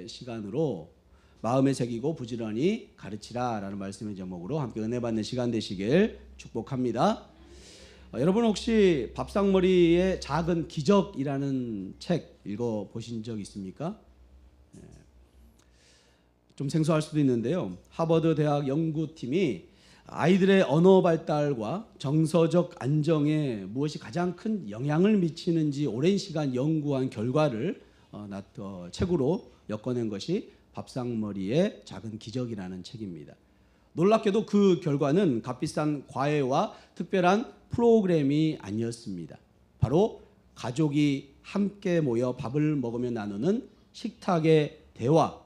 번째 시간으로 마음에 새기고 부지런히 가르치라 라는 말씀의 제목으로 함께 은혜 받는 시간 되시길 축복합니다. 여러분 혹시 밥상머리의 작은 기적이라는 책 읽어보신 적 있습니까? 좀 생소할 수도 있는데요. 하버드 대학 연구팀이 아이들의 언어 발달과 정서적 안정에 무엇이 가장 큰 영향을 미치는지 오랜 시간 연구한 결과를 책으로 엮어낸 것이 밥상머리의 작은 기적이라는 책입니다. 놀랍게도 그 결과는 값비싼 과외와 특별한 프로그램이 아니었습니다. 바로 가족이 함께 모여 밥을 먹으며 나누는 식탁의 대화,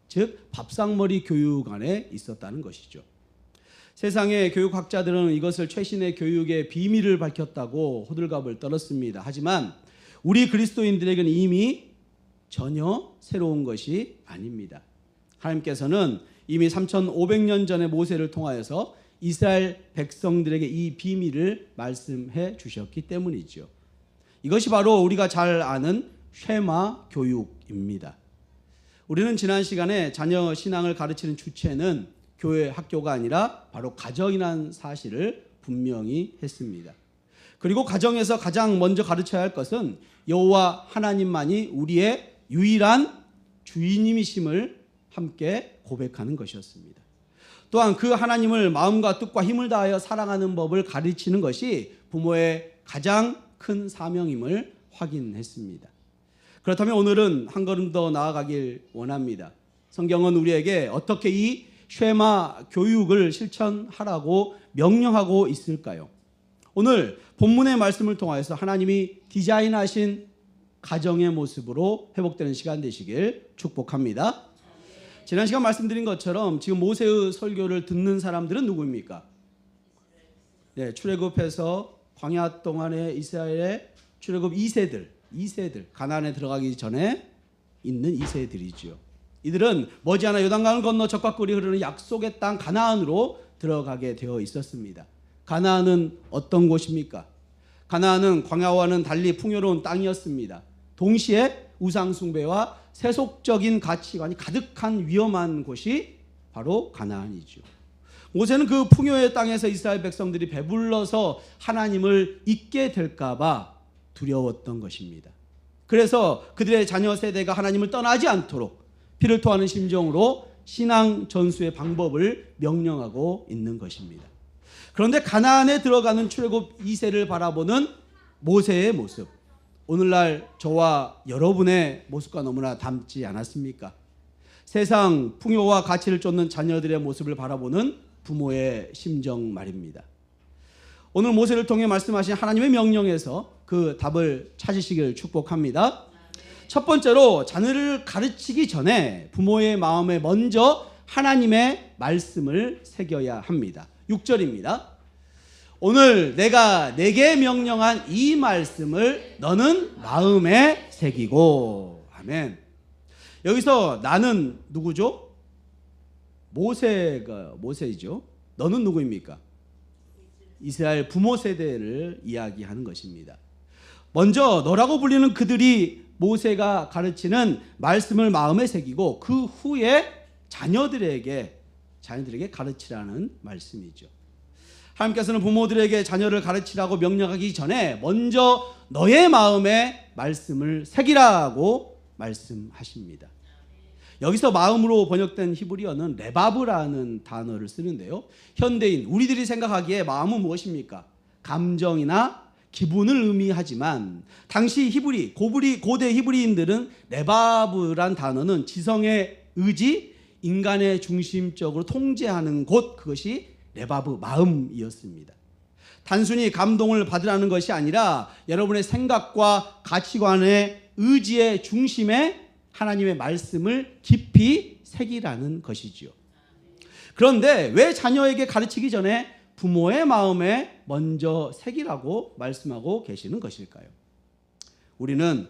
즉 밥상머리 교육 안에 있었다는 것이죠. 세상의 교육학자들은 이것을 최신의 교육의 비밀을 밝혔다고 호들갑을 떨었습니다. 하지만 우리 그리스도인들에게는 이미 전혀 새로운 것이 아닙니다. 하나님께서는 이미 3,500년 전에 모세를 통하여서 이스라엘 백성들에게 이 비밀을 말씀해 주셨기 때문이죠. 이것이 바로 우리가 잘 아는 쉐마 교육입니다. 우리는 지난 시간에 자녀 신앙을 가르치는 주체는 교회 학교가 아니라 바로 가정이라는 사실을 분명히 했습니다. 그리고 가정에서 가장 먼저 가르쳐야 할 것은 여호와 하나님만이 우리의 유일한 주인님이심을 함께 고백하는 것이었습니다. 또한 그 하나님을 마음과 뜻과 힘을 다하여 사랑하는 법을 가르치는 것이 부모의 가장 큰 사명임을 확인했습니다. 그렇다면 오늘은 한 걸음 더 나아가길 원합니다. 성경은 우리에게 어떻게 이 쉐마 교육을 실천하라고 명령하고 있을까요? 오늘 본문의 말씀을 통하여서 하나님이 디자인하신 가정의 모습으로 회복되는 시간 되시길 축복합니다. 지난 시간 말씀드린 것처럼 지금 모세의 설교를 듣는 사람들은 누구입니까? 네, 출애굽해서 광야 동안의 이스라엘의 출애굽 2세들 가나안에 들어가기 전에 있는 2세들이죠. 이들은 머지않아 요단강을 건너 적과 꿀이 흐르는 약속의 땅 가나안으로 들어가게 되어 있었습니다. 가나안은 어떤 곳입니까? 가나안은 광야와는 달리 풍요로운 땅이었습니다. 동시에 우상 숭배와 세속적인 가치관이 가득한 위험한 곳이 바로 가나안이죠. 모세는 그 풍요의 땅에서 이스라엘 백성들이 배불러서 하나님을 잊게 될까 봐 두려웠던 것입니다. 그래서 그들의 자녀 세대가 하나님을 떠나지 않도록 피를 토하는 심정으로 신앙 전수의 방법을 명령하고 있는 것입니다. 그런데 가나안에 들어가는 출애굽 2세를 바라보는 모세의 모습, 오늘날 저와 여러분의 모습과 너무나 닮지 않았습니까? 세상 풍요와 가치를 쫓는 자녀들의 모습을 바라보는 부모의 심정 말입니다. 오늘 모세를 통해 말씀하신 하나님의 명령에서 그 답을 찾으시길 축복합니다. 첫 번째로 자녀를 가르치기 전에 부모의 마음에 먼저 하나님의 말씀을 새겨야 합니다. 6절입니다. 오늘 내가 내게 명령한 이 말씀을 너는 마음에 새기고. 아멘. 여기서 나는 누구죠? 모세이죠. 너는 누구입니까? 이스라엘 부모 세대를 이야기하는 것입니다. 먼저 너라고 불리는 그들이 모세가 가르치는 말씀을 마음에 새기고 그 후에 자녀들에게 가르치라는 말씀이죠. 하나님께서는 부모들에게 자녀를 가르치라고 명령하기 전에 먼저 너의 마음에 말씀을 새기라고 말씀하십니다. 여기서 마음으로 번역된 히브리어는 레바브라는 단어를 쓰는데요. 현대인 우리들이 생각하기에 마음은 무엇입니까? 감정이나 기분을 의미하지만 당시 고대 히브리인들은 레바브란 단어는 지성의 의지, 인간의 중심적으로 통제하는 곳, 그것이 레바브 마음이었습니다. 단순히 감동을 받으라는 것이 아니라 여러분의 생각과 가치관의 의지의 중심에 하나님의 말씀을 깊이 새기라는 것이지요. 그런데 왜 자녀에게 가르치기 전에 부모의 마음에 먼저 새기라고 말씀하고 계시는 것일까요? 우리는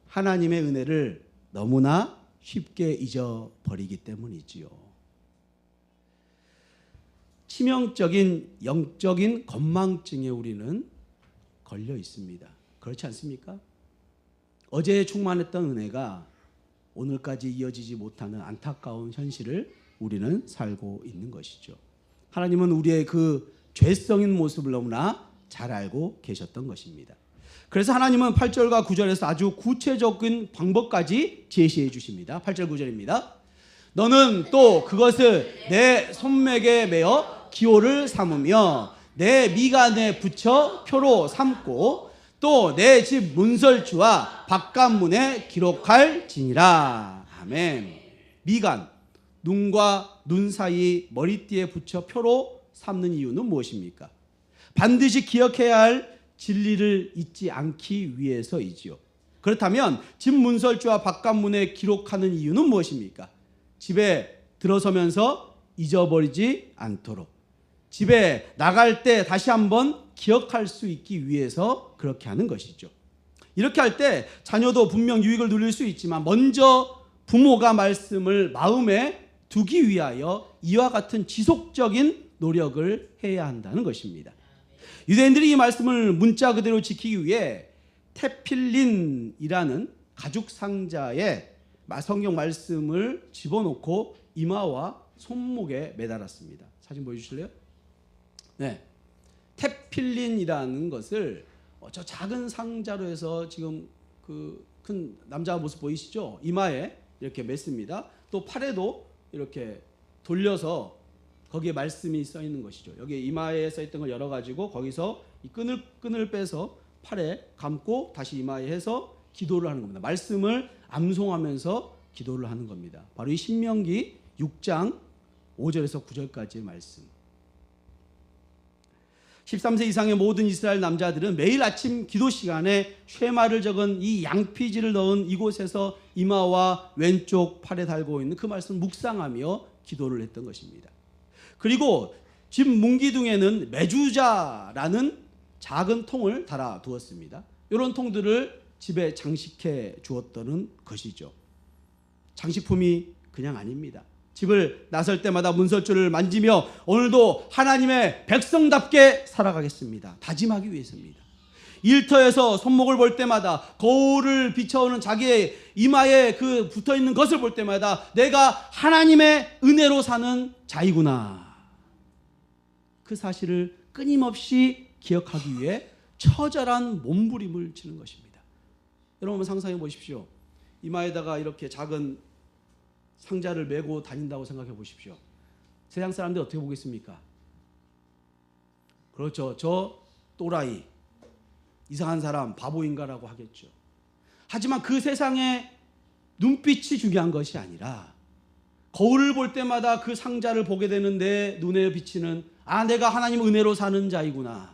하나님의 은혜를 너무나 쉽게 잊어버리기 때문이지요. 치명적인 영적인 건망증에 우리는 걸려 있습니다. 그렇지 않습니까? 어제 충만했던 은혜가 오늘까지 이어지지 못하는 안타까운 현실을 우리는 살고 있는 것이죠. 하나님은 우리의 그 죄성인 모습을 너무나 잘 알고 계셨던 것입니다. 그래서 하나님은 8절과 9절에서 아주 구체적인 방법까지 제시해 주십니다. 8절 9절입니다. 너는 또 그것을 내 손목에 매어 기호를 삼으며 내 미간에 붙여 표로 삼고 또 내 집 문설주와 바깥문에 기록할지니라. 아멘. 미간, 눈과 눈 사이 머리띠에 붙여 표로 삼는 이유는 무엇입니까? 반드시 기억해야 할 진리를 잊지 않기 위해서이지요. 그렇다면 집 문설주와 바깥문에 기록하는 이유는 무엇입니까? 집에 들어서면서 잊어버리지 않도록, 집에 나갈 때 다시 한번 기억할 수 있기 위해서 그렇게 하는 것이죠. 이렇게 할 때 자녀도 분명 유익을 누릴 수 있지만 먼저 부모가 말씀을 마음에 두기 위하여 이와 같은 지속적인 노력을 해야 한다는 것입니다. 유대인들이 이 말씀을 문자 그대로 지키기 위해 테필린이라는 가죽 상자에 성경 말씀을 집어넣고 이마와 손목에 매달았습니다. 사진 보여주실래요? 네, 테필린이라는 것을 저 작은 상자로 해서 지금 그 큰 남자 모습 보이시죠? 이마에 이렇게 맸습니다. 또 팔에도 이렇게 돌려서 거기에 말씀이 써 있는 것이죠. 여기 이마에 써 있던 걸 열어 가지고 거기서 이 끈을 빼서 팔에 감고 다시 이마에 해서 기도를 하는 겁니다. 말씀을 암송하면서 기도를 하는 겁니다. 바로 이 신명기 6장 5절에서 9절까지의 말씀. 13세 이상의 모든 이스라엘 남자들은 매일 아침 기도 시간에 쉐마를 적은 이 양피지를 넣은 이곳에서 이마와 왼쪽 팔에 달고 있는 그 말씀을 묵상하며 기도를 했던 것입니다. 그리고 집 문기둥에는 메주자라는 작은 통을 달아 두었습니다. 이런 통들을 집에 장식해 주었다는 것이죠. 장식품이 그냥 아닙니다. 집을 나설 때마다 문설주를 만지며 오늘도 하나님의 백성답게 살아가겠습니다. 다짐하기 위해서입니다. 일터에서 손목을 볼 때마다 거울을 비춰오는 자기의 이마에 그 붙어있는 것을 볼 때마다 내가 하나님의 은혜로 사는 자이구나. 그 사실을 끊임없이 기억하기 위해 처절한 몸부림을 치는 것입니다. 여러분 상상해 보십시오. 이마에다가 이렇게 작은 상자를 메고 다닌다고 생각해 보십시오. 세상 사람들이 어떻게 보겠습니까? 그렇죠. 저 또라이, 이상한 사람, 바보인가라고 하겠죠. 하지만 그 세상에 눈빛이 중요한 것이 아니라 거울을 볼 때마다 그 상자를 보게 되는 내 눈에 비치는 내가 하나님 은혜로 사는 자이구나.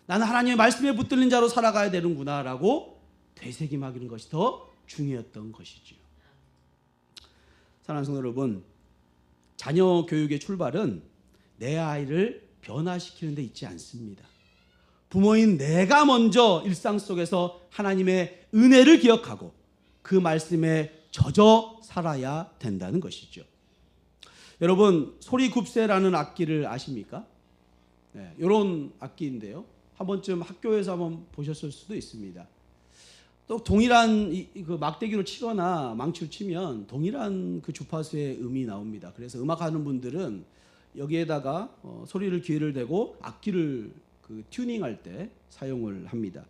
나는 하나님의 말씀에 붙들린 자로 살아가야 되는구나 라고 되새김하는 것이 더 중요했던 것이죠. 사랑하는 성도 여러분, 자녀 교육의 출발은 내 아이를 변화시키는 데 있지 않습니다. 부모인 내가 먼저 일상 속에서 하나님의 은혜를 기억하고 그 말씀에 젖어 살아야 된다는 것이죠. 여러분, 소리굽새라는 악기를 아십니까? 네, 이런 악기인데요. 한 번쯤 학교에서 한번 보셨을 수도 있습니다. 또 동일한 그 막대기로 치거나 망치로 치면 동일한 그 주파수의 음이 나옵니다. 그래서 음악하는 분들은 여기에다가 소리를 귀를 대고 악기를 그 튜닝할 때 사용을 합니다.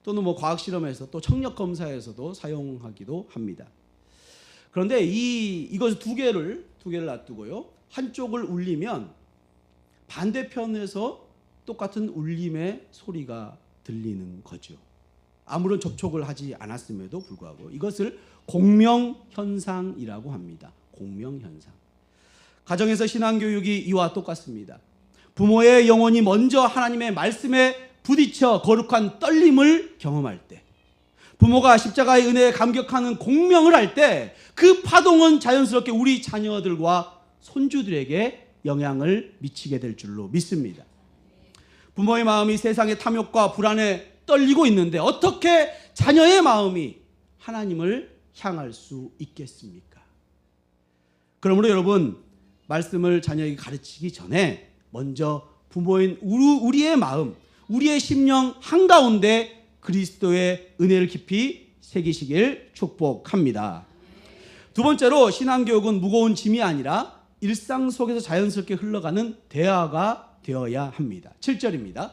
또는 뭐 과학 실험에서 또 청력 검사에서도 사용하기도 합니다. 그런데 이것을 두 개를 놔두고요. 한쪽을 울리면 반대편에서 똑같은 울림의 소리가 들리는 거죠. 아무런 접촉을 하지 않았음에도 불구하고 이것을 공명현상이라고 합니다. 공명현상. 가정에서 신앙교육이 이와 똑같습니다. 부모의 영혼이 먼저 하나님의 말씀에 부딪혀 거룩한 떨림을 경험할 때, 부모가 십자가의 은혜에 감격하는 공명을 할 때 그 파동은 자연스럽게 우리 자녀들과 손주들에게 영향을 미치게 될 줄로 믿습니다. 부모의 마음이 세상의 탐욕과 불안에 떨리고 있는데 어떻게 자녀의 마음이 하나님을 향할 수 있겠습니까? 그러므로 여러분, 말씀을 자녀에게 가르치기 전에 먼저 부모인 우리의 마음, 우리의 심령 한가운데 그리스도의 은혜를 깊이 새기시길 축복합니다. 두 번째로 신앙교육은 무거운 짐이 아니라 일상 속에서 자연스럽게 흘러가는 대화가 되어야 합니다. 7절입니다.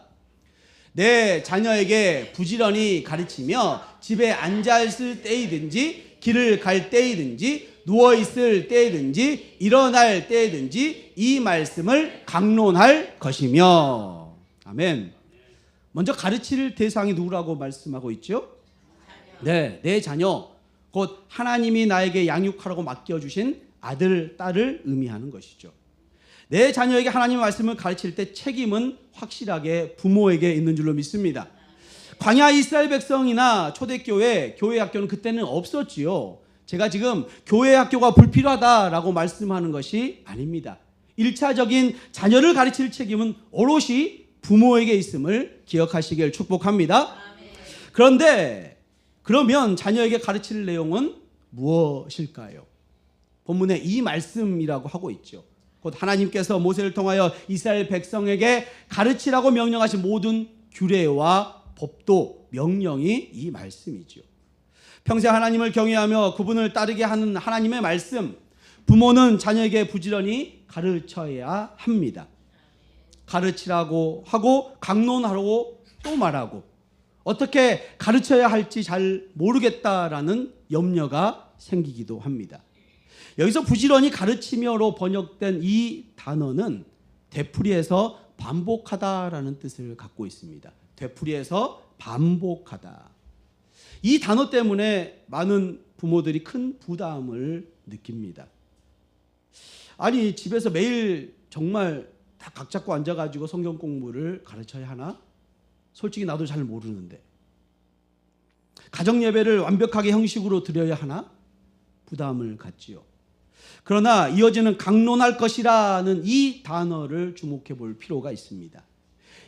내 자녀에게 부지런히 가르치며 집에 앉아있을 때이든지 길을 갈 때이든지 누워있을 때이든지 일어날 때이든지 이 말씀을 강론할 것이며. 아멘. 먼저 가르칠 대상이 누구라고 말씀하고 있죠? 네, 내 자녀, 곧 하나님이 나에게 양육하라고 맡겨주신 아들, 딸을 의미하는 것이죠. 내 자녀에게 하나님의 말씀을 가르칠 때 책임은 확실하게 부모에게 있는 줄로 믿습니다. 광야 이스라엘 백성이나 초대교회, 교회 학교는 그때는 없었지요. 제가 지금 교회 학교가 불필요하다라고 말씀하는 것이 아닙니다. 1차적인 자녀를 가르칠 책임은 오롯이 부모에게 있음을 기억하시길 축복합니다. 그런데 그러면 자녀에게 가르칠 내용은 무엇일까요? 본문에 이 말씀이라고 하고 있죠. 곧 하나님께서 모세를 통하여 이스라엘 백성에게 가르치라고 명령하신 모든 규례와 법도 명령이 이 말씀이죠. 평생 하나님을 경외하며 그분을 따르게 하는 하나님의 말씀, 부모는 자녀에게 부지런히 가르쳐야 합니다. 가르치라고 하고 강론하라고 또 말하고 어떻게 가르쳐야 할지 잘 모르겠다라는 염려가 생기기도 합니다. 여기서 부지런히 가르치며로 번역된 이 단어는 되풀이해서 반복하다라는 뜻을 갖고 있습니다. 되풀이해서 반복하다. 이 단어 때문에 많은 부모들이 큰 부담을 느낍니다. 아니, 집에서 매일 정말 다 각 잡고 앉아가지고 성경 공부를 가르쳐야 하나? 솔직히 나도 잘 모르는데. 가정 예배를 완벽하게 형식으로 드려야 하나? 부담을 갖지요. 그러나 이어지는 강론할 것이라는 이 단어를 주목해 볼 필요가 있습니다.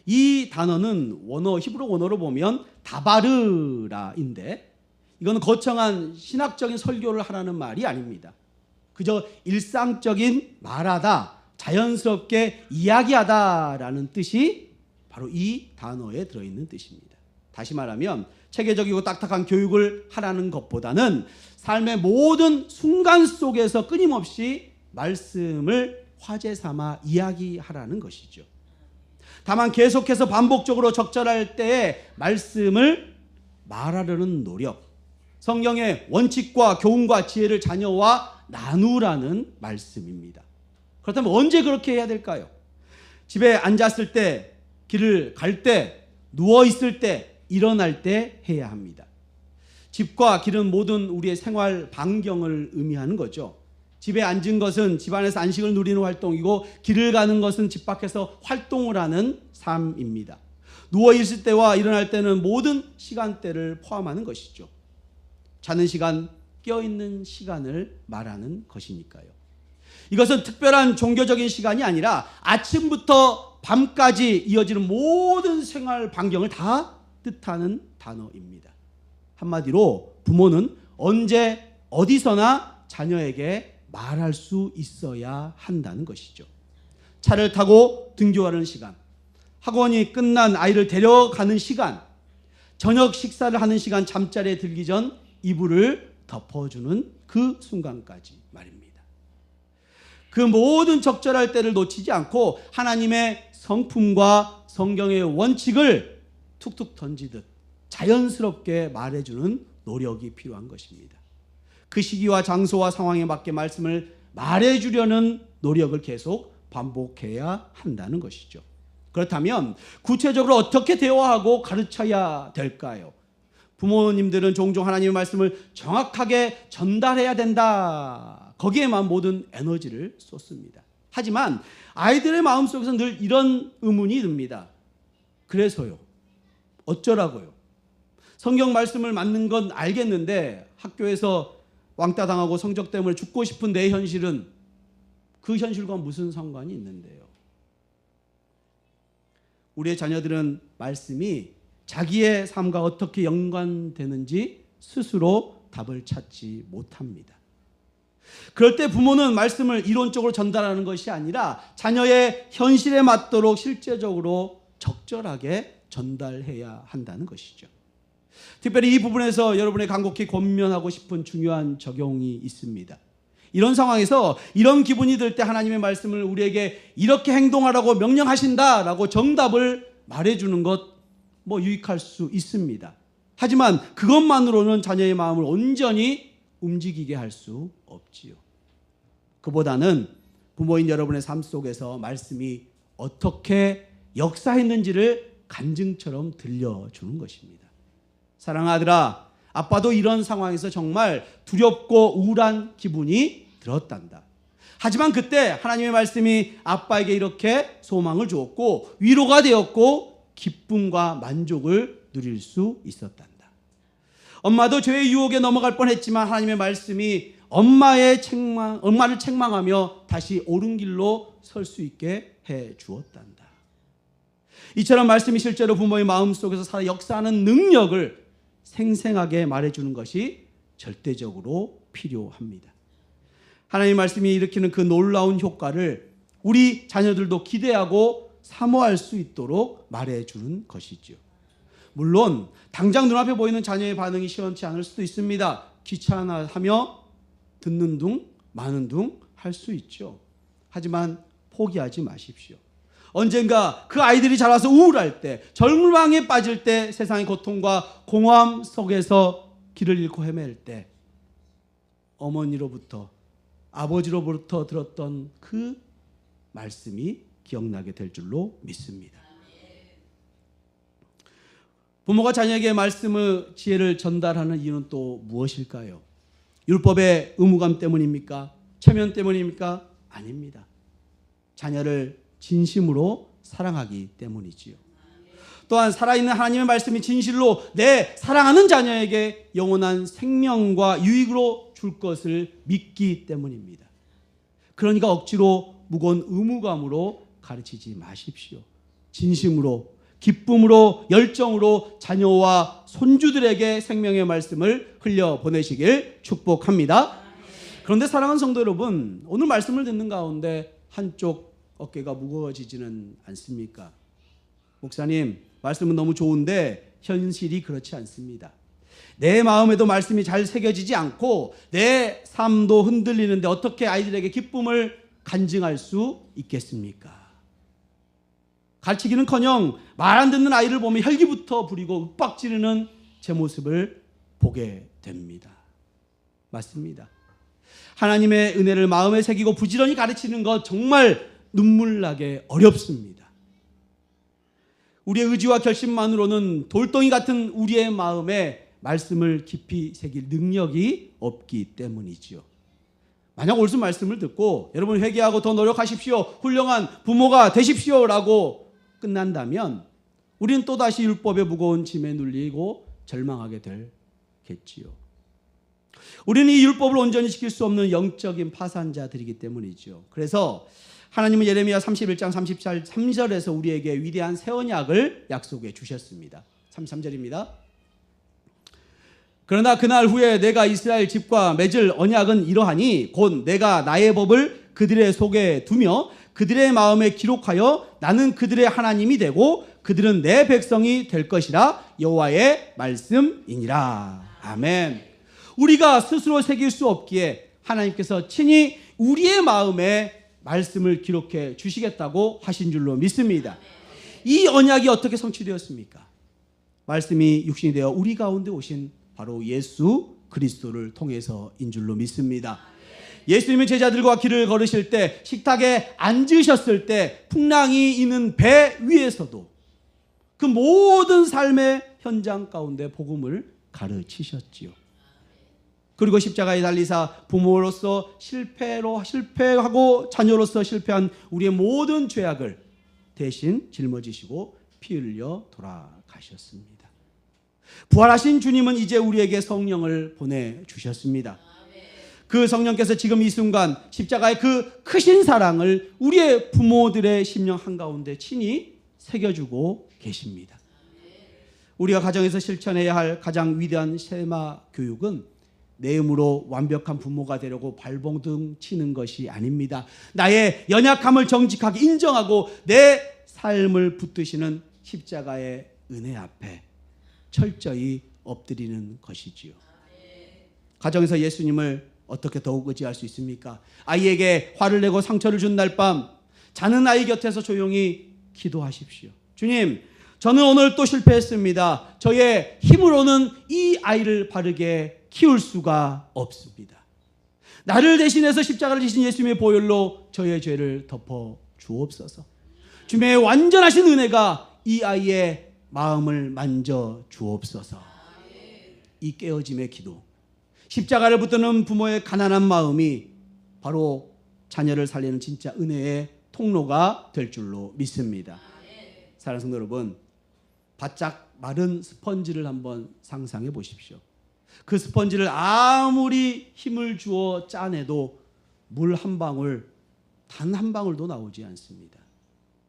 이 단어는 원어, 히브리 원어로 보면 다바르라인데 이건 거창한 신학적인 설교를 하라는 말이 아닙니다. 그저 일상적인 말하다, 자연스럽게 이야기하다라는 뜻이 바로 이 단어에 들어있는 뜻입니다. 다시 말하면 체계적이고 딱딱한 교육을 하라는 것보다는 삶의 모든 순간 속에서 끊임없이 말씀을 화제 삼아 이야기하라는 것이죠. 다만 계속해서 반복적으로 적절할 때에 말씀을 말하려는 노력, 성경의 원칙과 교훈과 지혜를 자녀와 나누라는 말씀입니다. 그렇다면 언제 그렇게 해야 될까요? 집에 앉았을 때, 길을 갈 때, 누워있을 때, 일어날 때 해야 합니다. 집과 길은 모든 우리의 생활 반경을 의미하는 거죠. 집에 앉은 것은 집안에서 안식을 누리는 활동이고 길을 가는 것은 집 밖에서 활동을 하는 삶입니다. 누워있을 때와 일어날 때는 모든 시간대를 포함하는 것이죠. 자는 시간, 깨어있는 시간을 말하는 것이니까요. 이것은 특별한 종교적인 시간이 아니라 아침부터 밤까지 이어지는 모든 생활 반경을 다 뜻하는 단어입니다. 한마디로 부모는 언제 어디서나 자녀에게 말할 수 있어야 한다는 것이죠. 차를 타고 등교하는 시간, 학원이 끝난 아이를 데려가는 시간, 저녁 식사를 하는 시간, 잠자리에 들기 전 이불을 덮어주는 그 순간까지 말입니다. 그 모든 적절할 때를 놓치지 않고 하나님의 성품과 성경의 원칙을 툭툭 던지듯 자연스럽게 말해주는 노력이 필요한 것입니다. 그 시기와 장소와 상황에 맞게 말씀을 말해주려는 노력을 계속 반복해야 한다는 것이죠. 그렇다면 구체적으로 어떻게 대화하고 가르쳐야 될까요? 부모님들은 종종 하나님의 말씀을 정확하게 전달해야 된다. 거기에만 모든 에너지를 쏟습니다. 하지만 아이들의 마음속에서 늘 이런 의문이 듭니다. 그래서요? 어쩌라고요? 성경 말씀을 맞는 건 알겠는데 학교에서 왕따 당하고 성적 때문에 죽고 싶은 내 현실은 그 현실과 무슨 상관이 있는데요? 우리의 자녀들은 말씀이 자기의 삶과 어떻게 연관되는지 스스로 답을 찾지 못합니다. 그럴 때 부모는 말씀을 이론적으로 전달하는 것이 아니라 자녀의 현실에 맞도록 실제적으로 적절하게 전달해야 한다는 것이죠. 특별히 이 부분에서 여러분의 간곡히 권면하고 싶은 중요한 적용이 있습니다. 이런 상황에서 이런 기분이 들 때 하나님의 말씀을 우리에게 이렇게 행동하라고 명령하신다라고 정답을 말해주는 것 유익할 수 있습니다. 하지만 그것만으로는 자녀의 마음을 온전히 움직이게 할 수 없지요. 그보다는 부모인 여러분의 삶 속에서 말씀이 어떻게 역사했는지를 간증처럼 들려주는 것입니다. 사랑하는 아들아, 아빠도 이런 상황에서 정말 두렵고 우울한 기분이 들었단다. 하지만 그때 하나님의 말씀이 아빠에게 이렇게 소망을 주었고 위로가 되었고 기쁨과 만족을 누릴 수 있었단다. 엄마도 죄의 유혹에 넘어갈 뻔했지만 하나님의 말씀이 엄마를 책망하며 다시 옳은 길로 설 수 있게 해 주었단다. 이처럼 말씀이 실제로 부모의 마음속에서 살아 역사하는 능력을 생생하게 말해주는 것이 절대적으로 필요합니다. 하나님의 말씀이 일으키는 그 놀라운 효과를 우리 자녀들도 기대하고 사모할 수 있도록 말해주는 것이죠. 물론 당장 눈앞에 보이는 자녀의 반응이 시원치 않을 수도 있습니다. 귀찮아하며 듣는 둥 마는 둥 할 수 있죠. 하지만 포기하지 마십시오. 언젠가 그 아이들이 자라서 우울할 때, 절망에 빠질 때, 세상의 고통과 공허함 속에서 길을 잃고 헤맬 때 어머니로부터 아버지로부터 들었던 그 말씀이 기억나게 될 줄로 믿습니다. 부모가 자녀에게 말씀의 지혜를 전달하는 이유는 또 무엇일까요? 율법의 의무감 때문입니까? 체면 때문입니까? 아닙니다. 자녀를 진심으로 사랑하기 때문이지요. 또한 살아있는 하나님의 말씀이 진실로 내 사랑하는 자녀에게 영원한 생명과 유익으로 줄 것을 믿기 때문입니다. 그러니까 억지로 무거운 의무감으로 가르치지 마십시오. 진심으로, 기쁨으로, 열정으로 자녀와 손주들에게 생명의 말씀을 흘려보내시길 축복합니다. 그런데 사랑하는 성도 여러분, 오늘 말씀을 듣는 가운데 한쪽 어깨가 무거워지지는 않습니까? 목사님, 말씀은 너무 좋은데 현실이 그렇지 않습니다. 내 마음에도 말씀이 잘 새겨지지 않고 내 삶도 흔들리는데 어떻게 아이들에게 기쁨을 간증할 수 있겠습니까? 가르치기는커녕 말 안 듣는 아이를 보면 혈기부터 부리고 윽박지르는 제 모습을 보게 됩니다. 맞습니다. 하나님의 은혜를 마음에 새기고 부지런히 가르치는 것 정말 눈물나게 어렵습니다. 우리의 의지와 결심만으로는 돌덩이 같은 우리의 마음에 말씀을 깊이 새길 능력이 없기 때문이지요. 만약 옳은 말씀을 듣고 여러분 회개하고 더 노력하십시오, 훌륭한 부모가 되십시오라고 끝난다면 우리는 또다시 율법의 무거운 짐에 눌리고 절망하게 되겠지요. 우리는 이 율법을 온전히 지킬 수 없는 영적인 파산자들이기 때문이죠. 그래서 하나님은 예레미야 31장 33절에서 우리에게 위대한 새 언약을 약속해 주셨습니다. 33절입니다. 그러나 그날 후에 내가 이스라엘 집과 맺을 언약은 이러하니 곧 내가 나의 법을 그들의 속에 두며 그들의 마음에 기록하여 나는 그들의 하나님이 되고 그들은 내 백성이 될 것이라 여호와의 말씀이니라. 아멘. 우리가 스스로 새길 수 없기에 하나님께서 친히 우리의 마음에 말씀을 기록해 주시겠다고 하신 줄로 믿습니다. 이 언약이 어떻게 성취되었습니까? 말씀이 육신이 되어 우리 가운데 오신 바로 예수 그리스도를 통해서인 줄로 믿습니다. 예수님의 제자들과 길을 걸으실 때, 식탁에 앉으셨을 때, 풍랑이 있는 배 위에서도 그 모든 삶의 현장 가운데 복음을 가르치셨지요. 그리고 십자가에 달리사 부모로서 실패하고 자녀로서 실패한 우리의 모든 죄악을 대신 짊어지시고 피 흘려 돌아가셨습니다. 부활하신 주님은 이제 우리에게 성령을 보내주셨습니다. 그 성령께서 지금 이 순간 십자가의 그 크신 사랑을 우리의 부모들의 심령 한가운데 친히 새겨주고 계십니다. 우리가 가정에서 실천해야 할 가장 위대한 세마 교육은 내 힘으로 완벽한 부모가 되려고 발버둥 치는 것이 아닙니다. 나의 연약함을 정직하게 인정하고 내 삶을 붙드시는 십자가의 은혜 앞에 철저히 엎드리는 것이지요. 가정에서 예수님을 어떻게 더욱 의지할 수 있습니까? 아이에게 화를 내고 상처를 준 날 밤 자는 아이 곁에서 조용히 기도하십시오. 주님, 저는 오늘 또 실패했습니다. 저의 힘으로는 이 아이를 바르게 키울 수가 없습니다. 나를 대신해서 십자가를 지신 예수님의 보혈로 저의 죄를 덮어 주옵소서. 주님의 완전하신 은혜가 이 아이의 마음을 만져 주옵소서. 이 깨어짐의 기도, 십자가를 붙드는 부모의 가난한 마음이 바로 자녀를 살리는 진짜 은혜의 통로가 될 줄로 믿습니다. 사랑하는 성도 여러분, 바짝 마른 스펀지를 한번 상상해 보십시오. 그 스펀지를 아무리 힘을 주어 짜내도 물 한 방울, 단 한 방울도 나오지 않습니다.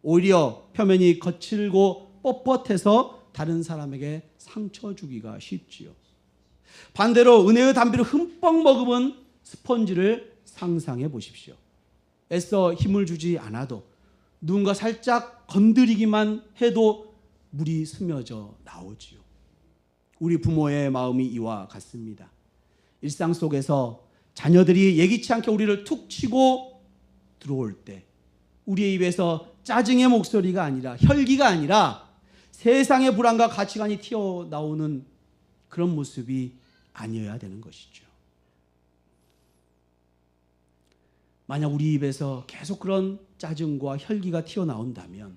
오히려 표면이 거칠고 뻣뻣해서 다른 사람에게 상처 주기가 쉽지요. 반대로 은혜의 담비를 흠뻑 머금은 스펀지를 상상해 보십시오. 애써 힘을 주지 않아도 누군가 살짝 건드리기만 해도 물이 스며져 나오지요. 우리 부모의 마음이 이와 같습니다. 일상 속에서 자녀들이 예기치 않게 우리를 툭 치고 들어올 때 우리의 입에서 짜증의 목소리가 아니라, 혈기가 아니라 세상의 불안과 가치관이 튀어나오는 그런 모습이 아니어야 되는 것이죠. 만약 우리 입에서 계속 그런 짜증과 혈기가 튀어나온다면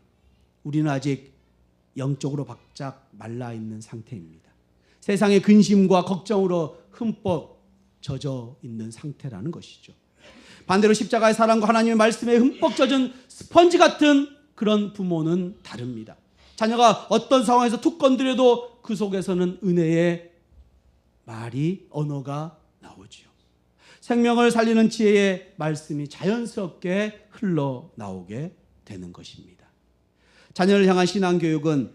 우리는 아직 영적으로 바짝 말라있는 상태입니다. 세상의 근심과 걱정으로 흠뻑 젖어 있는 상태라는 것이죠. 반대로 십자가의 사랑과 하나님의 말씀에 흠뻑 젖은 스펀지 같은 그런 부모는 다릅니다. 자녀가 어떤 상황에서 툭 건드려도 그 속에서는 은혜의 말이, 언어가 나오지요. 생명을 살리는 지혜의 말씀이 자연스럽게 흘러나오게 되는 것입니다. 자녀를 향한 신앙교육은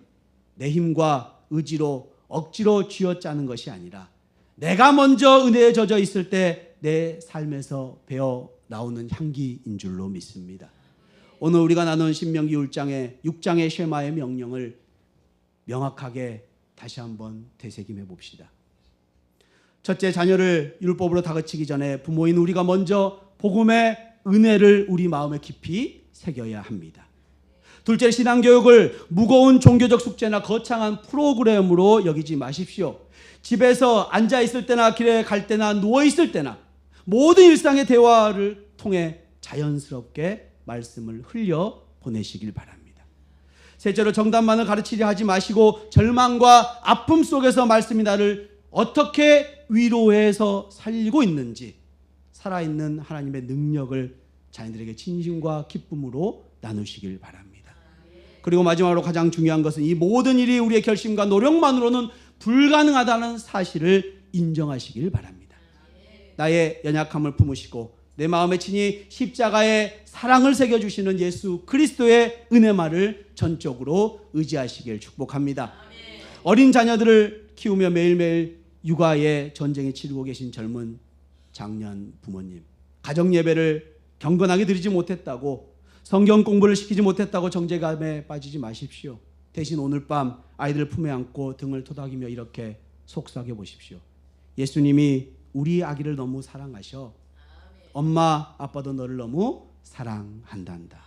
내 힘과 의지로 억지로 쥐어짜는 것이 아니라 내가 먼저 은혜에 젖어 있을 때 내 삶에서 배어 나오는 향기인 줄로 믿습니다. 오늘 우리가 나눈 신명기 6장의 쉐마의 명령을 명확하게 다시 한번 되새김해 봅시다. 첫째, 자녀를 율법으로 다그치기 전에 부모인 우리가 먼저 복음의 은혜를 우리 마음에 깊이 새겨야 합니다. 둘째, 신앙교육을 무거운 종교적 숙제나 거창한 프로그램으로 여기지 마십시오. 집에서 앉아있을 때나 길에 갈 때나 누워있을 때나 모든 일상의 대화를 통해 자연스럽게 말씀을 흘려 보내시길 바랍니다. 셋째로, 정답만을 가르치려 하지 마시고 절망과 아픔 속에서 말씀이 나를 어떻게 위로해서 살리고 있는지 살아있는 하나님의 능력을 자녀들에게 진심과 기쁨으로 나누시길 바랍니다. 그리고 마지막으로 가장 중요한 것은 이 모든 일이 우리의 결심과 노력만으로는 불가능하다는 사실을 인정하시길 바랍니다. 나의 연약함을 품으시고 내 마음에 친히 십자가의 사랑을 새겨주시는 예수 그리스도의 은혜만을 전적으로 의지하시길 축복합니다. 어린 자녀들을 키우며 매일매일 육아의 전쟁에 치르고 계신 젊은 장년 부모님, 가정 예배를 경건하게 드리지 못했다고, 성경 공부를 시키지 못했다고 정죄감에 빠지지 마십시오. 대신 오늘 밤 아이들 품에 안고 등을 토닥이며 이렇게 속삭여 보십시오. 예수님이 우리 아기를 너무 사랑하셔. 엄마, 아빠도 너를 너무 사랑한단다.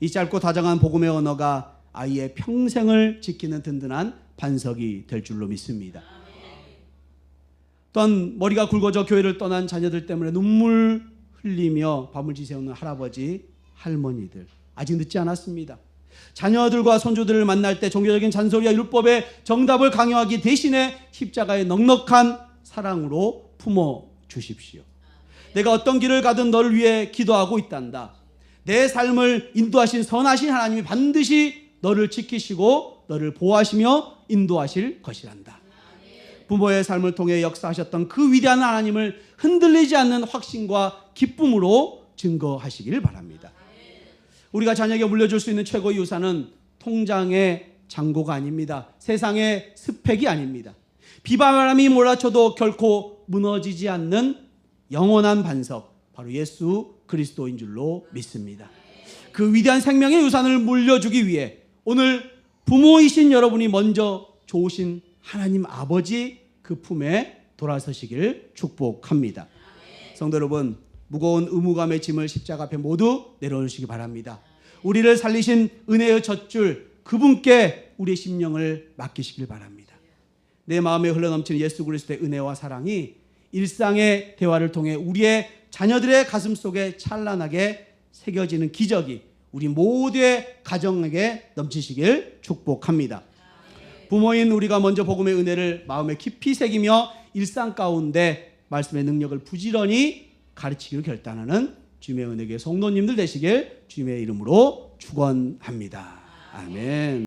이 짧고 다정한 복음의 언어가 아이의 평생을 지키는 든든한 반석이 될 줄로 믿습니다. 또한 머리가 굵어져 교회를 떠난 자녀들 때문에 눈물 흘리며 밤을 지새우는 할아버지, 할머니들, 아직 늦지 않았습니다. 자녀들과 손주들을 만날 때 종교적인 잔소리와 율법의 정답을 강요하기 대신에 십자가의 넉넉한 사랑으로 품어 주십시오. 내가 어떤 길을 가든 너를 위해 기도하고 있단다. 내 삶을 인도하신 선하신 하나님이 반드시 너를 지키시고 너를 보호하시며 인도하실 것이란다. 부모의 삶을 통해 역사하셨던 그 위대한 하나님을 흔들리지 않는 확신과 기쁨으로 증거하시길 바랍니다. 우리가 자녀에게 물려줄 수 있는 최고의 유산은 통장의 잔고가 아닙니다. 세상의 스펙이 아닙니다. 비바람이 몰아쳐도 결코 무너지지 않는 영원한 반석, 바로 예수 그리스도인 줄로 믿습니다. 그 위대한 생명의 유산을 물려주기 위해 오늘 부모이신 여러분이 먼저 좋으신 하나님 아버지 그 품에 돌아서시길 축복합니다. 성도 여러분, 무거운 의무감의 짐을 십자가 앞에 모두 내려놓으시기 바랍니다. 우리를 살리신 은혜의 젖줄 그분께 우리의 심령을 맡기시길 바랍니다. 내 마음에 흘러넘치는 예수 그리스도의 은혜와 사랑이 일상의 대화를 통해 우리의 자녀들의 가슴 속에 찬란하게 새겨지는 기적이 우리 모두의 가정에게 넘치시길 축복합니다. 부모인 우리가 먼저 복음의 은혜를 마음에 깊이 새기며 일상 가운데 말씀의 능력을 부지런히 가르치기를 결단하는 주님의 은혜의 성도님들 되시길 주님의 이름으로 축원합니다. 아멘.